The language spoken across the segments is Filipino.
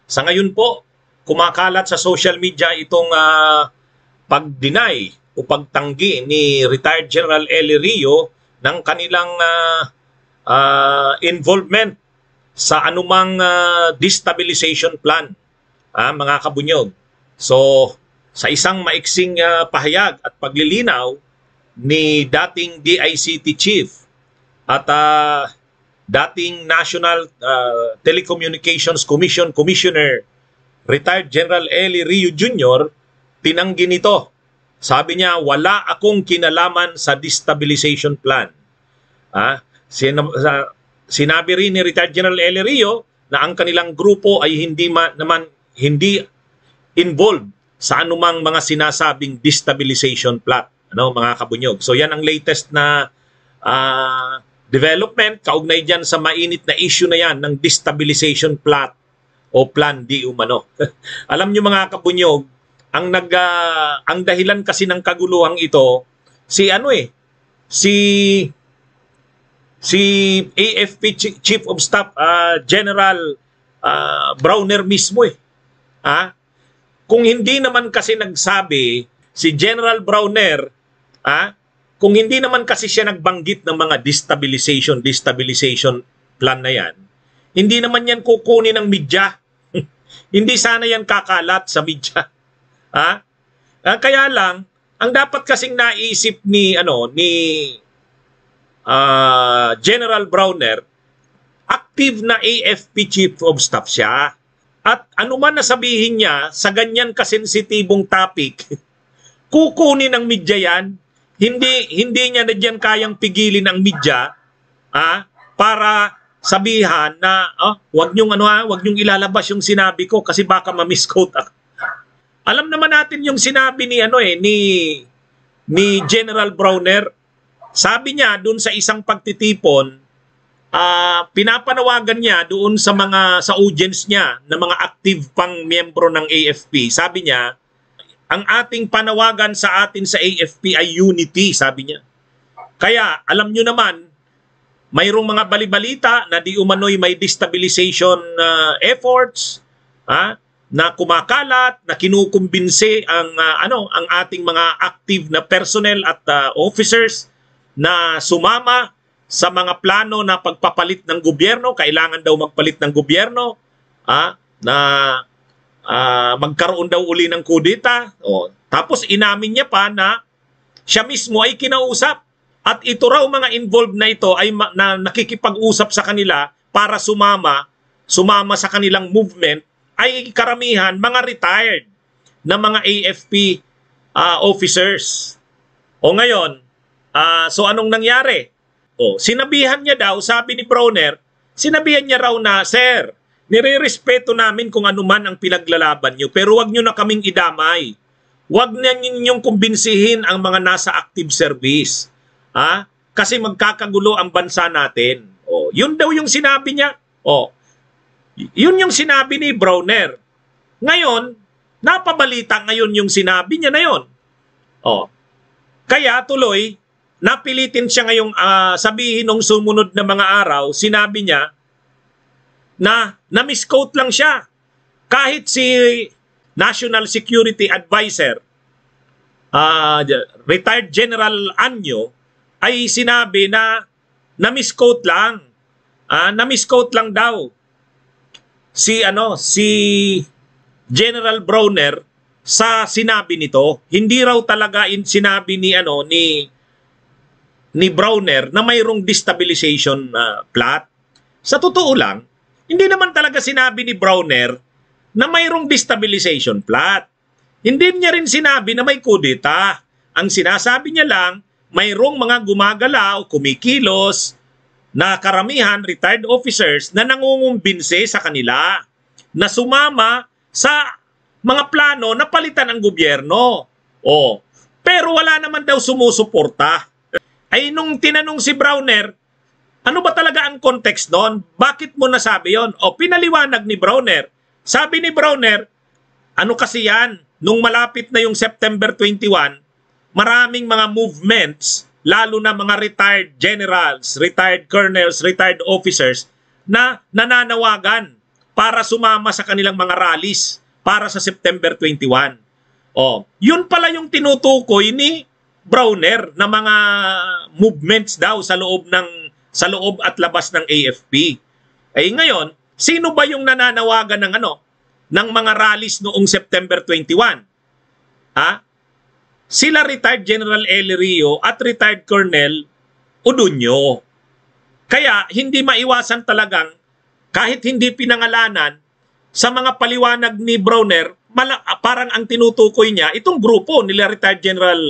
Sa ngayon po, kumakalat sa social media itong pag-deny o pagtanggi ni retired General Eli Rio ng kanilang involvement sa anumang destabilization plan, mga kabunyog. So, sa isang maiksing pahayag at paglilinaw ni dating DICT Chief at dating National Telecommunications Commission Commissioner retired General Eli Rio Jr., tinanggi nito. Sabi niya, wala akong kinalaman sa destabilization plan. Sinabi rin ni retired General Eli Rio na ang kanilang grupo ay hindi involved sa anumang mga sinasabing destabilization plot, mga kabunyog. So yan ang latest na development kaugnay dyan sa mainit na issue na yan ng destabilization plot o plan di umano. Alam nyo mga kabunyog, ang dahilan kasi ng kaguluhang ito si AFP Chief of Staff General Browner mismo Kung hindi naman kasi nagsabi si General Browner, kung hindi naman kasi siya nagbanggit ng mga destabilization plan na yan, hindi naman yan kukunin ng media. Hindi sana yan kakalat sa media. Kaya lang, ang dapat kasing naisip ni General Browner, active na AFP Chief of Staff siya. At anuman na sabihin niya sa ganyan kasensitibong topic, kukunin ng media yan. Hindi niya na diyan kayang pigilin ang media para sabihan na wag niyong ilalabas yung sinabi ko kasi baka ma-misquote ako. Alam naman natin yung sinabi ni General Browner. Sabi niya doon sa isang pagtitipon, pinapanawagan niya doon sa audience niya na mga active pang miyembro ng AFP. Sabi niya, ang ating panawagan sa atin sa AFP ay unity, sabi niya. Kaya alam niyo naman, mayroong mga balibalita na di umano'y may destabilization efforts na kumakalat, na kinukumbinsi ang ating mga active na personnel at officers na sumama sa mga plano na pagpapalit ng gobyerno. Kailangan daw magpalit ng gobyerno, na magkaroon daw uli ng kudeta. Tapos inamin niya pa na siya mismo ay kinausap. At ito raw mga involved na ito ay nakikipag-usap sa kanila para sumama sa kanilang movement ay karamihan mga retired na mga AFP officers. Ngayon, so anong nangyari? Sinabihan niya daw, sabi ni Browner, sinabihan niya raw na, Sir, nire-respeto namin kung ano man ang pinaglalaban niyo, pero wag niyo na kaming idamay. Wag na ninyong kumbinsihin ang mga nasa active service. Kasi magkakagulo ang bansa natin. Yun daw yung sinabi niya. Yun yung sinabi ni Browner. Ngayon, napabalita ngayon yung sinabi niya na yun. Kaya tuloy, napilitin siya ngayong sabihin nung sumunod na mga araw, sinabi niya na na-misquote lang siya. Kahit si National Security Advisor, retired General Anyo, ay sinabi na na-misquote lang. Na-misquote lang daw si General Browner sa sinabi nito. Hindi raw talaga sinabi ni Browner na mayroong destabilization plot. Sa totoo lang, hindi naman talaga sinabi ni Browner na mayroong destabilization plot. Hindi niya rin sinabi na may kudeta. Ang sinasabi niya lang, mayroong mga gumagalaw, kumikilos, na karamihan retired officers na nangungumbinse sa kanila na sumama sa mga plano na palitan ang gobyerno. Pero wala naman daw sumusuporta. Ay nung tinanong si Browner, ano ba talaga ang context doon? Bakit mo nasabi yon? Pinaliwanag ni Browner. Sabi ni Browner, ano kasi yan? Nung malapit na yung September 21, maraming mga movements, lalo na mga retired generals, retired colonels, retired officers, na nananawagan para sumama sa kanilang mga rallies para sa September 21. Oh, yun pala yung tinutukoy ni Browner na mga movements daw sa loob at labas ng AFP. Eh ngayon, sino ba yung nananawagan ng mga rallies noong September 21? Ha? Sila retired General Eli Rio at retired Colonel Udunyo. Kaya hindi maiwasan talagang kahit hindi pinangalanan sa mga paliwanag ni Browner, parang ang tinutukoy niya itong grupo nila retired General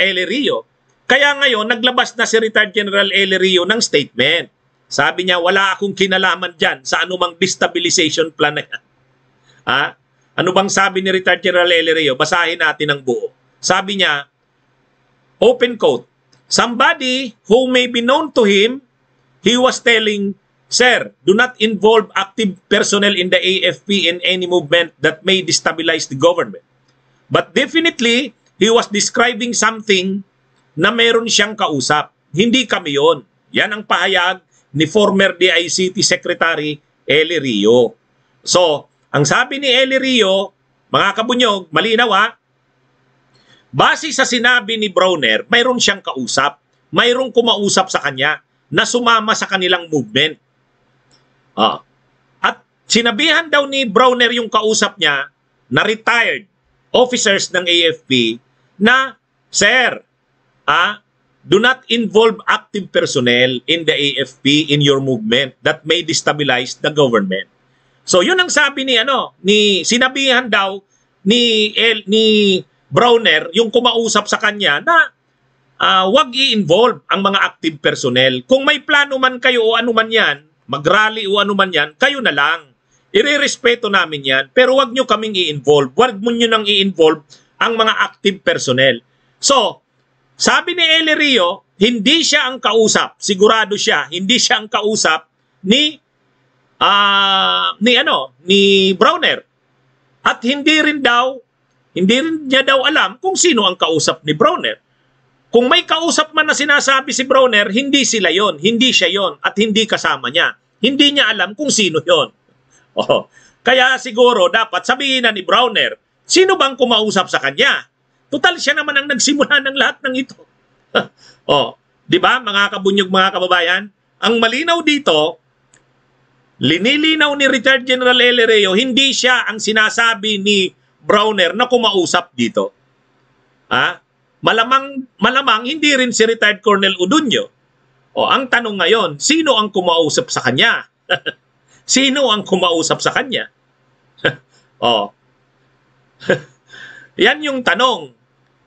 Eli Rio. Kaya ngayon naglabas na si retired General Eli Rio ng statement. Sabi niya, wala akong kinalaman dyan sa anumang destabilization plan na yan. Ha? Ano bang sabi ni retired General Eli Rio? Basahin natin ang buo. Sabi niya, open quote, somebody who may be known to him, he was telling, Sir, do not involve active personnel in the AFP in any movement that may destabilize the government. But definitely, he was describing something na meron siyang kausap. Hindi kami yon. Yan ang pahayag ni former DICT Secretary Eli Rio. So, ang sabi ni Eli Rio, mga kabunyog, malinaw ha, base sa sinabi ni Browner, mayroon siyang kausap. Mayroong kumausap sa kanya na sumama sa kanilang movement. At sinabihan daw ni Browner yung kausap niya na retired officers ng AFP na, Sir, do not involve active personnel in the AFP in your movement that may destabilize the government. So yun ang sabi ni sinabihan daw ni Browner yung kumausap sa kanya na wag i-involve ang mga active personnel. Kung may plano man kayo o anuman yan, mag-rally o anuman yan, kayo na lang. Irerespeto namin yan, pero wag nyo kaming i-involve. Wag mo nyo nang i-involve ang mga active personnel. So, sabi ni Eli Rio, hindi siya ang kausap. Sigurado siya, hindi siya ang kausap ni Browner. At hindi rin niya daw alam kung sino ang kausap ni Browner. Kung may kausap man na sinasabi si Browner, hindi sila yon, hindi siya yon, at hindi kasama niya. Hindi niya alam kung sino yon. Kaya siguro dapat sabihin na ni Browner, sino bang kumausap sa kanya? Total siya naman ang nagsimula ng lahat ng ito. Di ba mga kabunyog, mga kababayan? Ang malinaw dito, linilinaw ni retired General Eli Rio, hindi siya ang sinasabi ni Browner na kumausap dito. Malamang hindi rin si retired Colonel Udunyo. Ang tanong ngayon, sino ang kumausap sa kanya? Sino ang kumausap sa kanya? Yan yung tanong.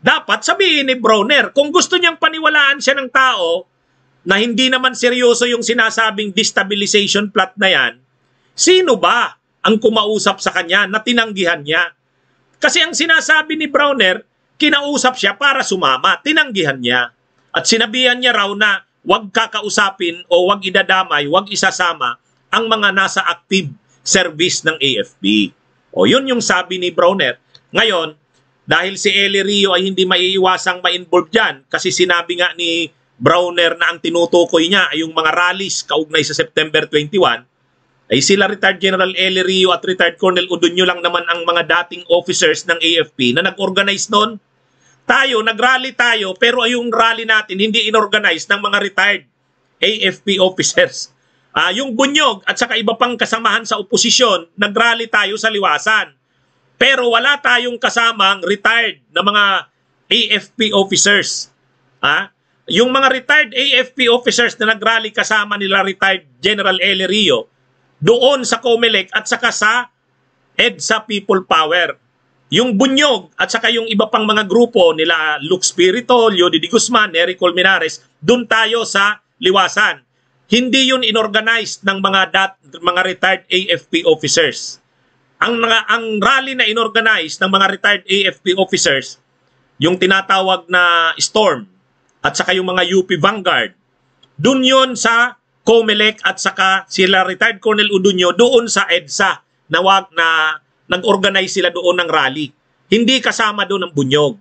Dapat sabihin ni Browner, kung gusto niyang paniwalaan siya ng tao na hindi naman seryoso yung sinasabing destabilization plot na yan, sino ba ang kumausap sa kanya na tinanggihan niya? Kasi ang sinasabi ni Browner, kinausap siya para sumama, tinanggihan niya. At sinabihan niya raw na huwag kakausapin o huwag idadamay, huwag isasama ang mga nasa active service ng AFP. Yun yung sabi ni Browner. Ngayon, dahil si Eli Rio ay hindi maiiwasang ma-involve dyan kasi sinabi nga ni Browner na ang tinutukoy niya ay yung mga rallies kaugnay sa September 21, ay sila retired General Eli Rio at retired Colonel Udunyo lang naman ang mga dating officers ng AFP na nag-organize noon. Tayo, nag-rally tayo, pero yung rally natin hindi inorganize ng mga retired AFP officers. Yung Bunyog at saka iba pang kasamahan sa oposisyon, nag-rally tayo sa Liwasan. Pero wala tayong kasamang retired na mga AFP officers. Yung mga retired AFP officers na nag-rally kasama nila retired General Eli Rio, doon sa COMELEC at saka sa EDSA People Power. Yung Bunyog at saka yung iba pang mga grupo nila Luke Spiritolio, Didi Guzman, Nery Colmenares, doon tayo sa Liwasan. Hindi yun inorganize ng mga retired AFP officers. Ang rally na inorganize ng mga retired AFP officers, yung tinatawag na Storm at saka yung mga UP Vanguard, doon yun sa COMELEC at saka sila retired Colonel Udunyo doon sa EDSA na nag-organize sila doon ng rally. Hindi kasama doon ang Bunyog.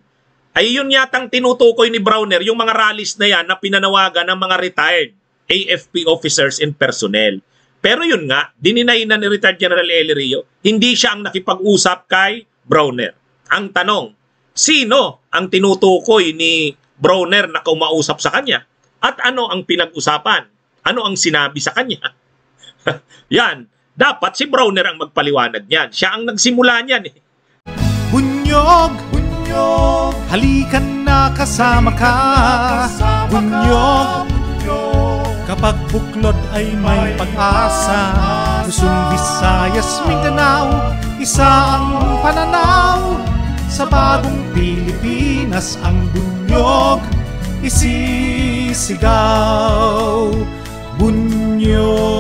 Ay yun yatang tinutukoy ni Browner, yung mga rallies na yan na pinanawagan ng mga retired AFP officers and personnel. Pero yun nga, dininay na ni retired General Eli Rio, hindi siya ang nakipag-usap kay Brawner. Ang tanong, sino ang tinutukoy ni Brawner na kumausap sa kanya? At ano ang pinag-usapan? Ano ang sinabi sa kanya? Yan, dapat si Brawner ang magpaliwanag niyan. Siya ang nagsimula niyan eh. Bunyog, bunyog, halikan na kasama ka. Bunyog, kapag buklod ay may pag-asa. Luzon, Visayas, Mindanao, isa ang pananaw. Sa bagong Pilipinas ang bunyog isisigaw. Bunyog.